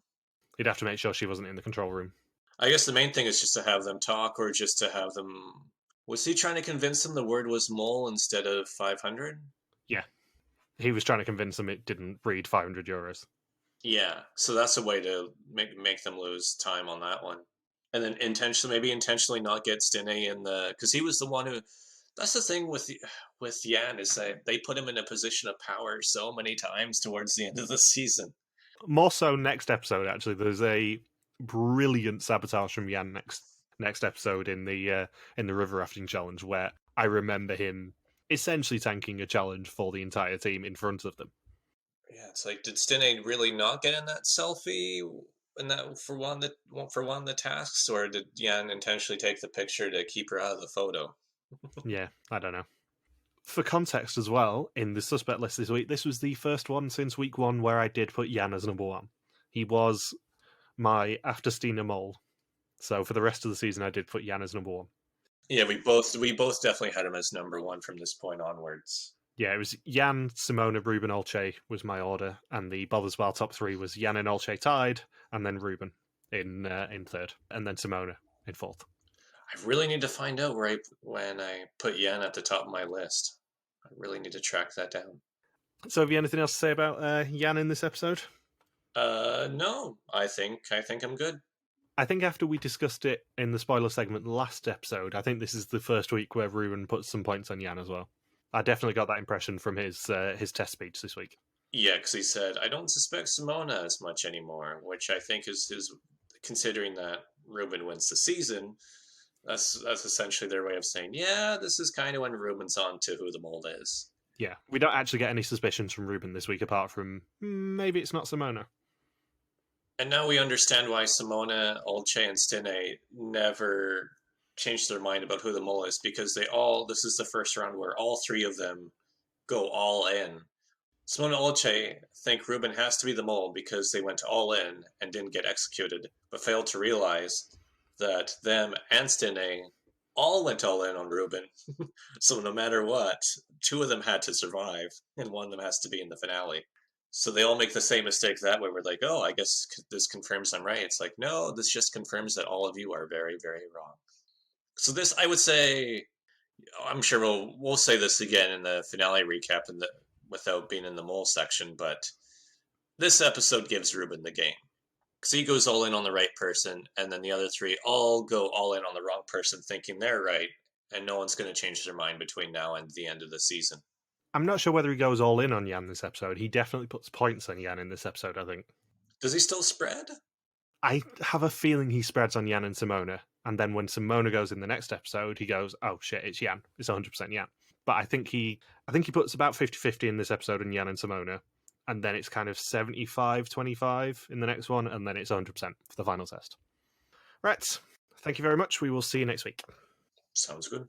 He'd have to make sure she wasn't in the control room. I guess the main thing is just to have them talk, or just to have them... Was he trying to convince them the word was mole instead of 500? Yeah. He was trying to convince them it didn't read 500 euros. Yeah, so that's a way to make them lose time on that one. And then intentionally not get Stine in the... Because he was the one who... That's the thing with Jan, is that they put him in a position of power so many times towards the end of the season. More so next episode, actually. There's a brilliant sabotage from Jan next episode in the river rafting challenge, where I remember him essentially tanking a challenge for the entire team in front of them. Yeah, it's like, did Stine really not get in that selfie that for one of the tasks, or did Jan intentionally take the picture to keep her out of the photo? Yeah, I don't know. For context as well, in the suspect list this week, this was the first one since week 1 where I did put Jan as number 1. He was my after Stine mole. So for the rest of the season, I did put Jan as number 1. Yeah, we both definitely had him as number 1 from this point onwards. Yeah, it was Jan, Simona, Ruben, Olcay was my order, and the Bothers Bar top 3 was Jan and Olcay tied, and then Ruben in 3rd, and then Simona in 4th. I really need to find out when I put Jan at the top of my list. I really need to track that down. So, have you anything else to say about Jan in this episode? No, I think I'm good. I think after we discussed it in the spoiler segment last episode, I think this is the first week where Ruben puts some points on Jan as well. I definitely got that impression from his test speech this week. Yeah, because he said, "I don't suspect Simona as much anymore," which I think is considering that Ruben wins the season. That's essentially their way of saying, yeah, this is kind of when Ruben's on to who the mole is. Yeah, we don't actually get any suspicions from Ruben this week, apart from maybe it's not Simona. And now we understand why Simona, Olcay, and Stine never changed their mind about who the mole is, because this is the first round where all 3 of them go all in. Simona and Olcay think Ruben has to be the mole because they went all in and didn't get executed, but failed to realize that them and Stine all went all in on Ruben. So no matter what, 2 of them had to survive, and 1 of them has to be in the finale. So they all make the same mistake that way. We're like, oh, I guess this confirms I'm right. It's like, no, this just confirms that all of you are very, very wrong. So this, I would say, I'm sure we'll say this again in the finale recap without being in the mole section, but this episode gives Ruben the game. Because he goes all in on the right person, and then the other 3 all go all in on the wrong person, thinking they're right, and no one's going to change their mind between now and the end of the season. I'm not sure whether he goes all in on Jan this episode. He definitely puts points on Jan in this episode, I think. Does he still spread? I have a feeling he spreads on Jan and Simona, and then when Simona goes in the next episode, he goes, oh shit, it's Jan. It's 100% Jan. But I think he puts about 50-50 in this episode on Jan and Simona, and then it's kind of 75-25 in the next one, and then it's 100% for the final test. Right. Thank you very much. We will see you next week. Sounds good.